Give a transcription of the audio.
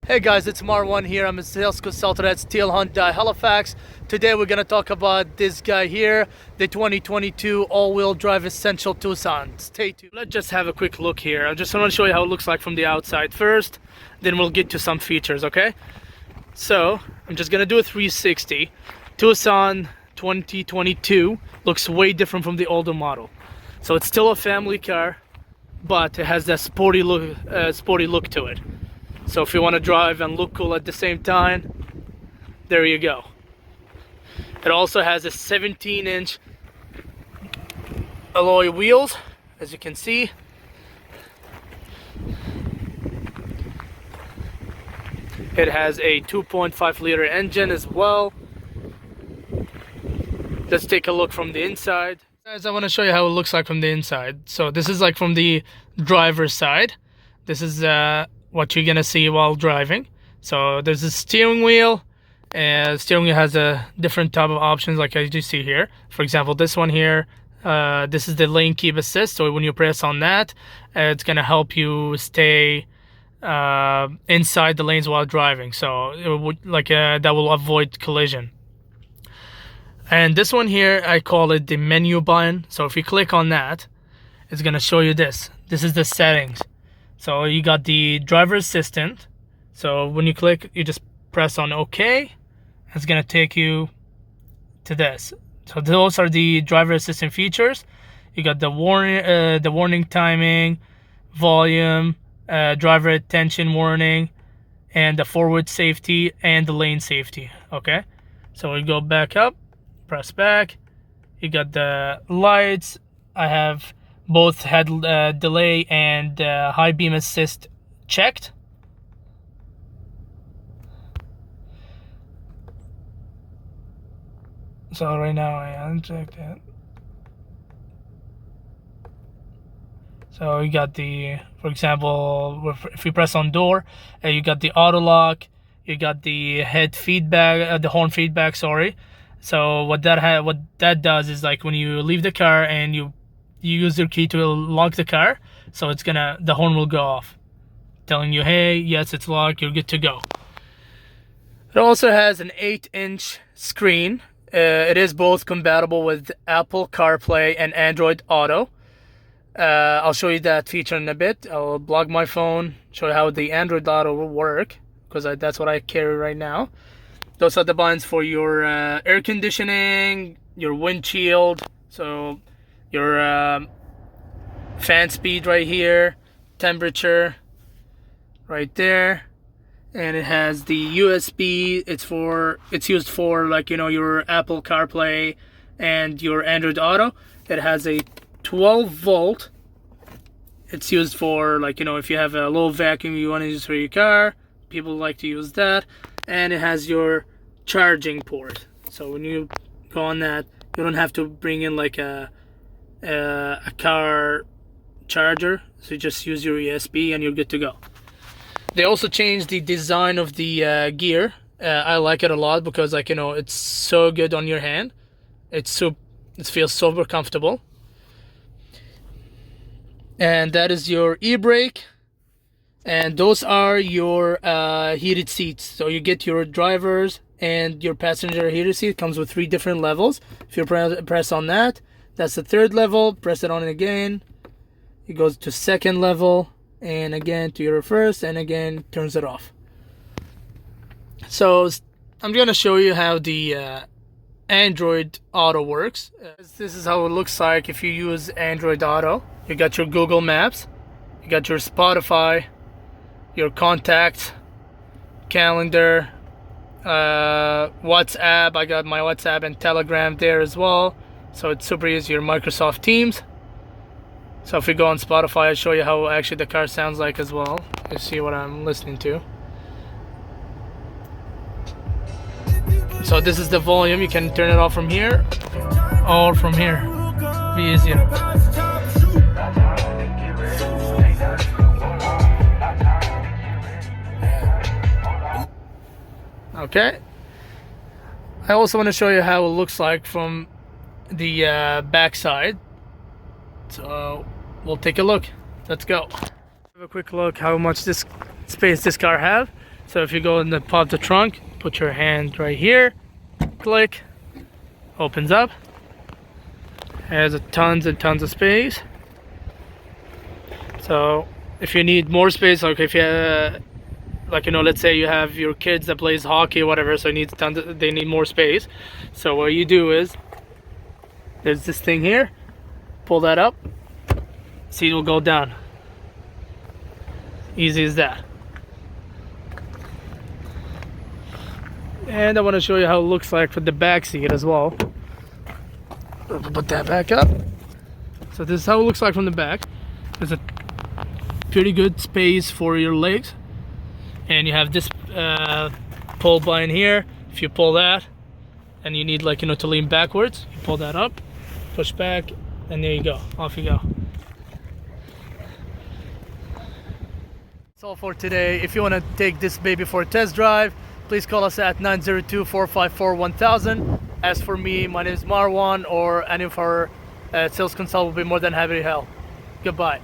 Hey guys, it's Marwan here. I'm a sales consultant at Steele Hyundai Halifax. Today we're going to talk about this guy here, the 2022 all-wheel drive Essential Tucson. Stay tuned. Let's just have a quick look here. I just want to show you how it looks like from the outside first, then we'll get to some features, okay? So, I'm just going to do a 360. Tucson 2022 looks way different from the older model. So it's still a family car, but it has that sporty look to it. So if you want to drive and look cool at the same time, there you go. It also has a 17-inch alloy wheels, as you can see. It has a 2.5 liter engine as well. Let's take a look from the inside. Guys, I want to show you how it looks like from the inside. So this is like from the driver's side. This is what you're gonna see while driving. So there's a steering wheel, and steering wheel has a different type of options like as you see here. For example, this one here, this is the lane keep assist. So when you press on that, it's gonna help you stay inside the lanes while driving. So it would that will avoid collision. And this one here, I call it the menu button. So if you click on that, it's gonna show you this. This is the settings. So you got the driver assistant. So when you click, you just press on OK. It's gonna take you to this. So those are the driver assistant features. You got the warning timing, volume, driver attention warning, and the forward safety and the lane safety. Okay. So we go back up, press back. You got the lights. I have both had delay and high beam assist checked. So right now I unchecked it. So you got the, for example, if you press on door, you got the auto lock, you got the head feedback, the horn feedback. Sorry. So what that does is like when you leave the car and you use your key to lock the car, so the horn will go off, telling you, hey, yes, it's locked, you're good to go. It also has an 8-inch screen. It is both compatible with Apple CarPlay and Android Auto. I'll show you that feature in a bit. I'll block my phone, show you how the Android Auto will work, because that's what I carry right now. Those are the buttons for your air conditioning, your windshield, so your fan speed right here, temperature right there, and it has the USB. It's used for like your Apple CarPlay and your Android Auto. It has a 12 volt. It's used for like if you have a low vacuum you want to use for your car, people like to use that. And it has your charging port. So when you go on that, you don't have to bring in like a car charger. So you just use your USB and you're good to go. They also changed the design of the gear. I like it a lot because it's so good on your hand. It feels super comfortable. And that is your e-brake. And those are your heated seats. So you get your driver's and your passenger heated seat. Comes with 3 different levels. If you press on that, that's the 3rd level. Press it on again. It goes to 2nd level. And again to your 1st. And again turns it off. So I'm going to show you how the Android Auto works. This is how it looks like if you use Android Auto. You got your Google Maps. You got your Spotify, your contacts, calendar, WhatsApp. I got my WhatsApp and Telegram there as well, so it's super easy. Your Microsoft Teams. So if you go on Spotify, I'll show you how actually the car sounds like as well. You see what I'm listening to. So this is the volume. You can turn it off from here or from here. Be easier. Okay. I also want to show you how it looks like from the back side. So we'll take a look. Let's go. Have a quick look how much this space this car have. So if you go in the pop the trunk, put your hand right here, click, opens up, has a tons and tons of space. So if you need more space, like if you like, you know, let's say you have your kids that plays hockey or whatever, so they need more space. So what you do is, there's this thing here, pull that up, seat will go down. Easy as that. And I want to show you how it looks like for the back seat as well. Put that back up. So this is how it looks like from the back. There's a pretty good space for your legs, and you have this pull button here. If you pull that and you need, like, you know, to lean backwards, you pull that up, push back, and there you go, off you go. That's all for today. If you want to take this baby for a test drive, please call us at 902-454-1000. As for me, my name is Marwan, or any of our sales consultants will be more than happy to help. Goodbye.